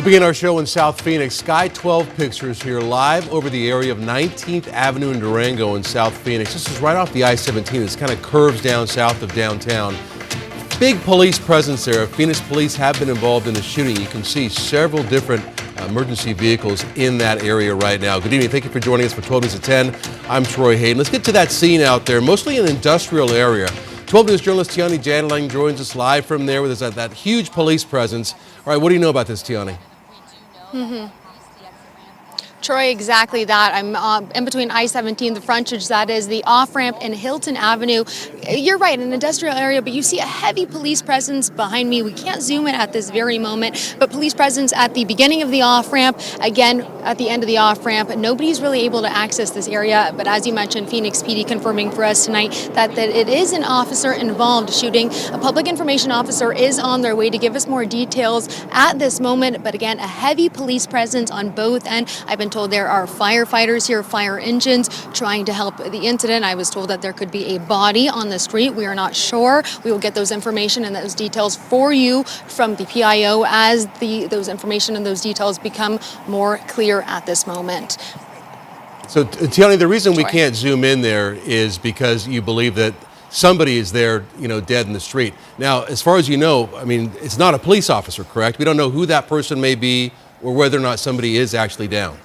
We begin our show in South Phoenix. Sky 12 Pictures here live over the area of 19th Avenue and Durango in South Phoenix. This is right off the I-17. This kind of curves down south of downtown. Big police presence there. Phoenix police have been involved in the shooting. You can see several different emergency vehicles in that area right now. Good evening. Thank you for joining us for 12 News at 10. I'm Troy Hayden. Let's get to that scene out there, mostly an industrial area. 12 News journalist Tiani Jadalang joins us live from there with that huge police presence. All right, what do you know about this, Tiani? Troy, exactly that. I'm in between I-17, the frontage, that is the off-ramp in Hilton Avenue. You're right, an industrial area, but you see a heavy police presence behind me. We can't zoom in at this very moment, but police presence at the beginning of the off-ramp, again, at the end of the off-ramp. Nobody's really able to access this area, but as you mentioned, Phoenix PD confirming for us tonight that it is an officer involved shooting. A public information officer is on their way to give us more details at this moment, but again, a heavy police presence on both ends. I've been told there are firefighters here, fire engines trying to help the incident. I was told that there could be a body on the street. We are not sure. We will get those information and those details for you from the PIO as those information and those details become more clear at this moment. So, Tiani, the reason we can't zoom in there is because you believe that somebody is there, dead in the street. Now, as far as you know, I mean, it's not a police officer, correct? We don't know who that person may be or whether or not somebody is actually down.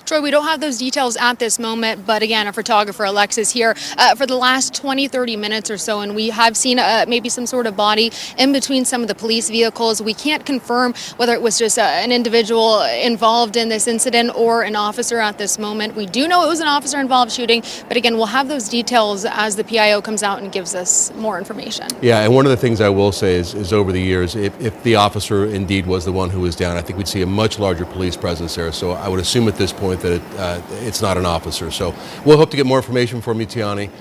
Troy, we don't have those details at this moment, but again, our photographer Alexis here for the last 20-30 minutes or so, and we have seen maybe some sort of body in between some of the police vehicles. We can't confirm whether it was just an individual involved in this incident or an officer at this moment. We do know it was an officer involved shooting, but again, we'll have those details as the PIO comes out and gives us more information. Yeah, and one of the things I will say is over the years, if the officer indeed was the one who was down, I think we'd see a much larger police presence there. So I would assume at this point that it's not an officer. So we'll hope to get more information from you, Tiani,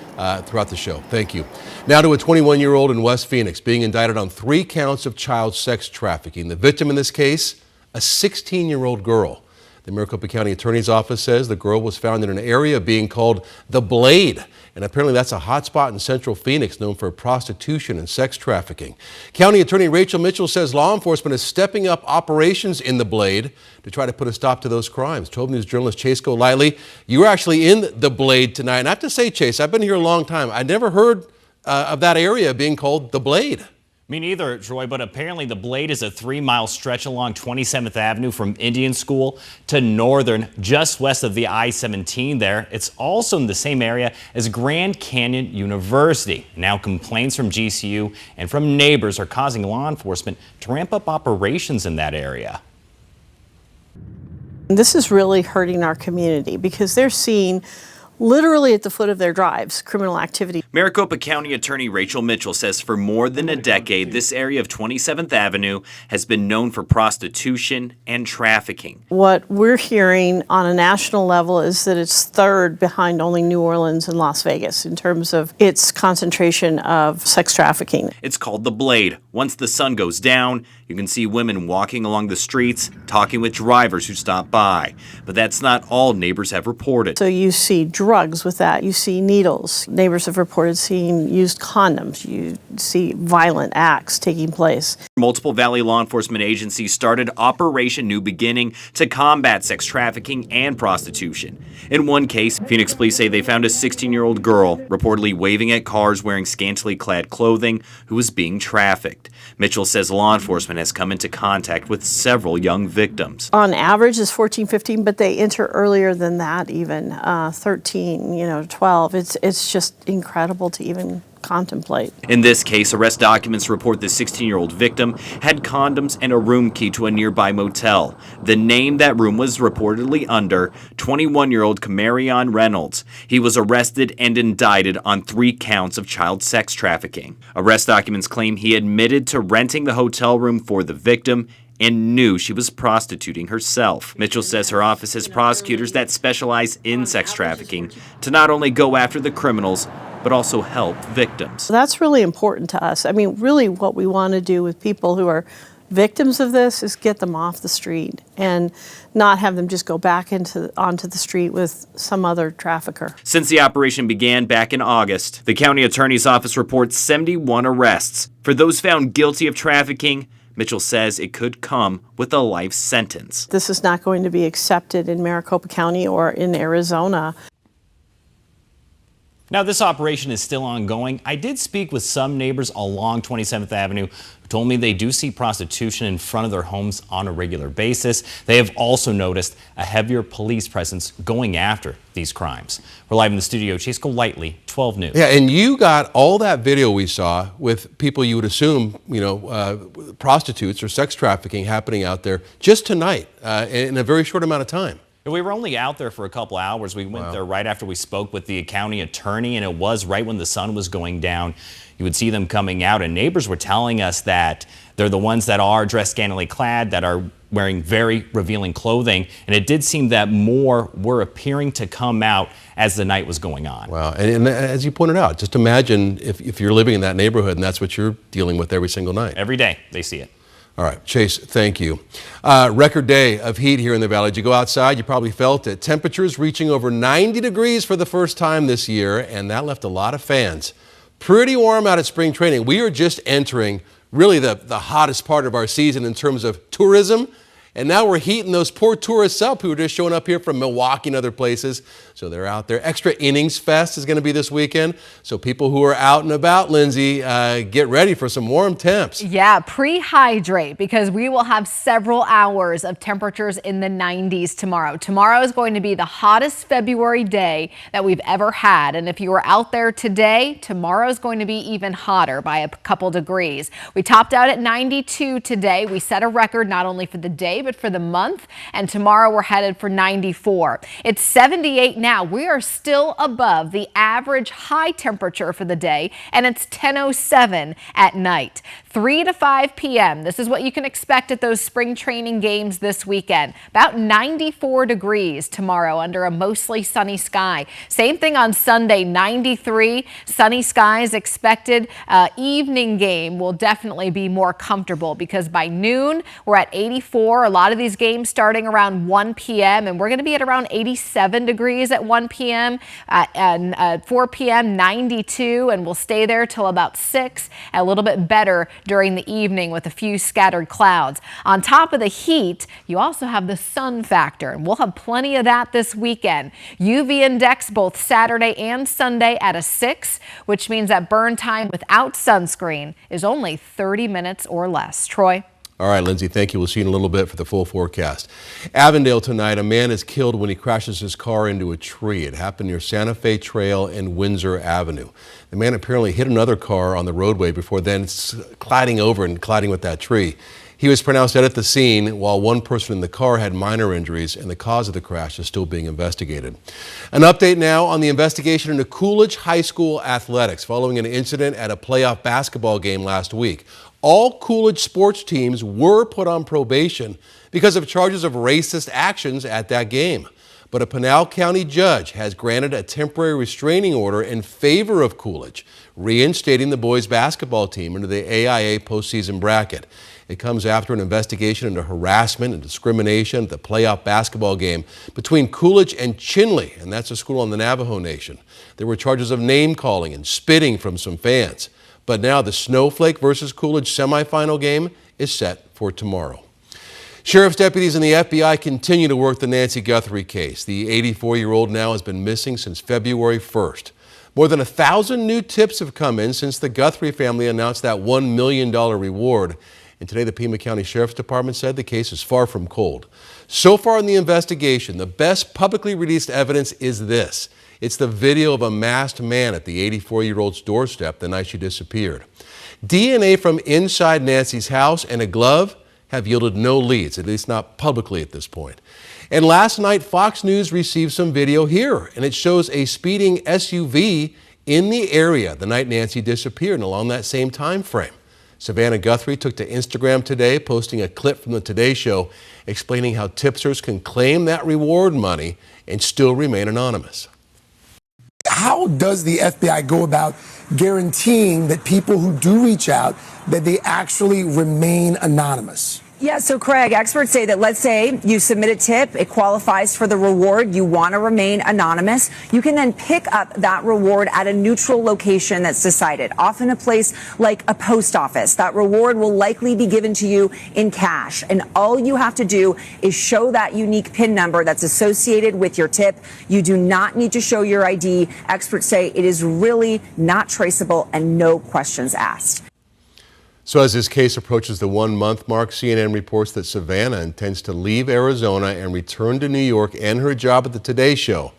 throughout the show. Thank you. Now to a 21-year-old in West Phoenix being indicted on 3 counts of child sex trafficking. The victim in this case, a 16-year-old girl. The Maricopa County Attorney's Office says the girl was found in an area being called The Blade, and apparently that's a hot spot in Central Phoenix known for prostitution and sex trafficking. County Attorney Rachel Mitchell says law enforcement is stepping up operations in The Blade to try to put a stop to those crimes. 12 News journalist Chase Golightly, you were actually in The Blade tonight, and I have to say, Chase, I've been here a long time. I never heard of that area being called The Blade. Me neither, Troy, but apparently The Blade is a 3-mile stretch along 27th Avenue from Indian School to Northern, just west of the I-17 there. It's also in the same area as Grand Canyon University. Now complaints from GCU and from neighbors are causing law enforcement to ramp up operations in that area. This is really hurting our community because they're seeing literally at the foot of their drives, criminal activity. Maricopa County Attorney Rachel Mitchell says for more than a decade, this area of 27th Avenue has been known for prostitution and trafficking. What we're hearing on a national level is that it's third behind only New Orleans and Las Vegas in terms of its concentration of sex trafficking. It's called The Blade. Once the sun goes down, you can see women walking along the streets, talking with drivers who stop by. But that's not all neighbors have reported. So you see drugs with that. You see needles. Neighbors have reported seeing used condoms. You see violent acts taking place. Multiple Valley law enforcement agencies started Operation New Beginning to combat sex trafficking and prostitution. In one case, Phoenix police say they found a 16-year-old girl reportedly waving at cars wearing scantily clad clothing who was being trafficked. Mitchell says law enforcement has come into contact with several young victims. On average is 14, 15, but they enter earlier than that even, 13, 12. It's just incredible to even contemplate. In this case, arrest documents report the 16-year-old victim had condoms and a room key to a nearby motel. The name that room was reportedly under, 21-year-old Camarion Reynolds. He was arrested and indicted on 3 counts of child sex trafficking. Arrest documents claim he admitted to renting the hotel room for the victim and knew she was prostituting herself. Mitchell says her office has prosecutors that specialize in sex trafficking to not only go after the criminals, but also help victims. That's really important to us. I mean, really what we want to do with people who are victims of this is get them off the street and not have them just go back onto the street with some other trafficker. Since the operation began back in August, the county attorney's office reports 71 arrests. For those found guilty of trafficking, Mitchell says it could come with a life sentence. This is not going to be accepted in Maricopa County or in Arizona. Now, this operation is still ongoing. I did speak with some neighbors along 27th Avenue who told me they do see prostitution in front of their homes on a regular basis. They have also noticed a heavier police presence going after these crimes. We're live in the studio. Chase Golightly, 12 News. Yeah, and you got all that video we saw with people you would assume, prostitutes or sex trafficking happening out there just tonight in a very short amount of time. We were only out there for a couple hours. We went there right after we spoke with the county attorney, and it was right when the sun was going down. You would see them coming out, and neighbors were telling us that they're the ones that are dressed scantily clad, that are wearing very revealing clothing, and it did seem that more were appearing to come out as the night was going on. Wow, and as you pointed out, just imagine if you're living in that neighborhood and that's what you're dealing with every single night. Every day they see it. All right, Chase, thank you. Record day of heat here in the valley. Did you go outside? You probably felt it. Temperatures reaching over 90 degrees for the first time this year, and that left a lot of fans pretty warm out at spring training. We are just entering really the hottest part of our season in terms of tourism. And now we're heating those poor tourists up who are just showing up here from Milwaukee and other places. So they're out there. Extra Innings Fest is going to be this weekend. So people who are out and about, Lindsay, get ready for some warm temps. Yeah, pre-hydrate because we will have several hours of temperatures in the 90s tomorrow. Tomorrow is going to be the hottest February day that we've ever had. And if you were out there today, tomorrow is going to be even hotter by a couple degrees. We topped out at 92 today. We set a record not only for the day, but for the month, and tomorrow we're headed for 94. It's 78 now. We are still above the average high temperature for the day, and it's 10:07 at night. 3 to 5 p.m. This is what you can expect at those spring training games this weekend. About 94 degrees tomorrow under a mostly sunny sky. Same thing on Sunday, 93. Sunny skies expected. Evening game will definitely be more comfortable because by noon we're at 84. A lot of these games starting around 1 p.m. and we're going to be at around 87 degrees at 1 p.m. And 4 p.m. 92, and we'll stay there till about 6. A little bit better during the evening with a few scattered clouds. On top of the heat, you also have the sun factor, and we'll have plenty of that this weekend. UV index both Saturday and Sunday at a 6, which means that burn time without sunscreen is only 30 minutes or less. Troy? All right, Lindsay, thank you. We'll see you in a little bit for the full forecast. Avondale tonight, a man is killed when he crashes his car into a tree. It happened near Santa Fe Trail and Windsor Avenue. The man apparently hit another car on the roadway before then colliding over and colliding with that tree. He was pronounced dead at the scene, while one person in the car had minor injuries, and the cause of the crash is still being investigated. An update now on the investigation into Coolidge High School athletics following an incident at a playoff basketball game last week. All Coolidge sports teams were put on probation because of charges of racist actions at that game. But a Pinal County judge has granted a temporary restraining order in favor of Coolidge, reinstating the boys basketball team into the AIA postseason bracket. It comes after an investigation into harassment and discrimination at the playoff basketball game between Coolidge and Chinley, and that's a school on the Navajo Nation. There were charges of name calling and spitting from some fans. But now the Snowflake versus Coolidge semifinal game is set for tomorrow. Sheriff's deputies and the FBI continue to work the Nancy Guthrie case. The 84-year-old now has been missing since February 1st. More than 1,000 new tips have come in since the Guthrie family announced that $1 million reward. And today the Pima County Sheriff's Department said the case is far from cold. So far in the investigation, the best publicly released evidence is this. It's the video of a masked man at the 84-year-old's doorstep the night she disappeared. DNA from inside Nancy's house and a glove have yielded no leads, at least not publicly at this point. And last night, Fox News received some video here, and it shows a speeding SUV in the area the night Nancy disappeared and along that same time frame. Savannah Guthrie took to Instagram today, posting a clip from the Today Show explaining how tipsters can claim that reward money and still remain anonymous. How does the FBI go about guaranteeing that people who do reach out, that they actually remain anonymous? Yeah, so Craig, experts say that let's say you submit a tip, it qualifies for the reward, you want to remain anonymous, you can then pick up that reward at a neutral location that's decided, often a place like a post office. That reward will likely be given to you in cash, and all you have to do is show that unique PIN number that's associated with your tip. You do not need to show your ID. Experts say it is really not traceable and no questions asked. So as this case approaches the 1-month mark, CNN reports that Savannah intends to leave Arizona and return to New York and her job at the Today Show.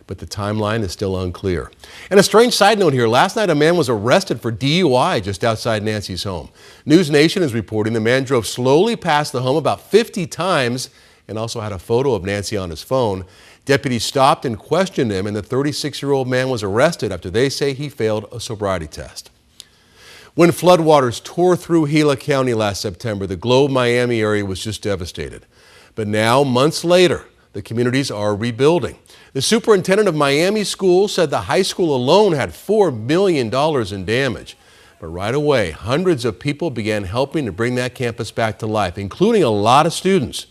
But the timeline is still unclear. And a strange side note here, last night a man was arrested for DUI just outside Nancy's home. News Nation is reporting the man drove slowly past the home about 50 times and also had a photo of Nancy on his phone. Deputies stopped and questioned him, and the 36-year-old man was arrested after they say he failed a sobriety test. When floodwaters tore through Gila County last September, the Globe Miami area was just devastated. But now, months later, the communities are rebuilding. The superintendent of Miami schools said the high school alone had $4 million in damage. But right away, hundreds of people began helping to bring that campus back to life, including a lot of students.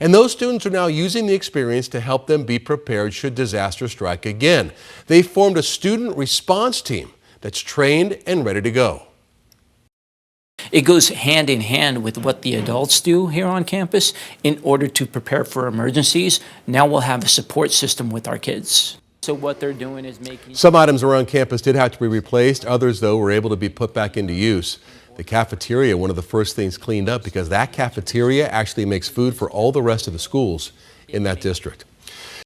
And those students are now using the experience to help them be prepared should disaster strike again. They formed a student response team that's trained and ready to go. It goes hand in hand with what the adults do here on campus in order to prepare for emergencies. Now we'll have a support system with our kids. So what they're doing is making... Some items around campus did have to be replaced. Others, though, were able to be put back into use. The cafeteria, one of the first things cleaned up because that cafeteria actually makes food for all the rest of the schools in that district.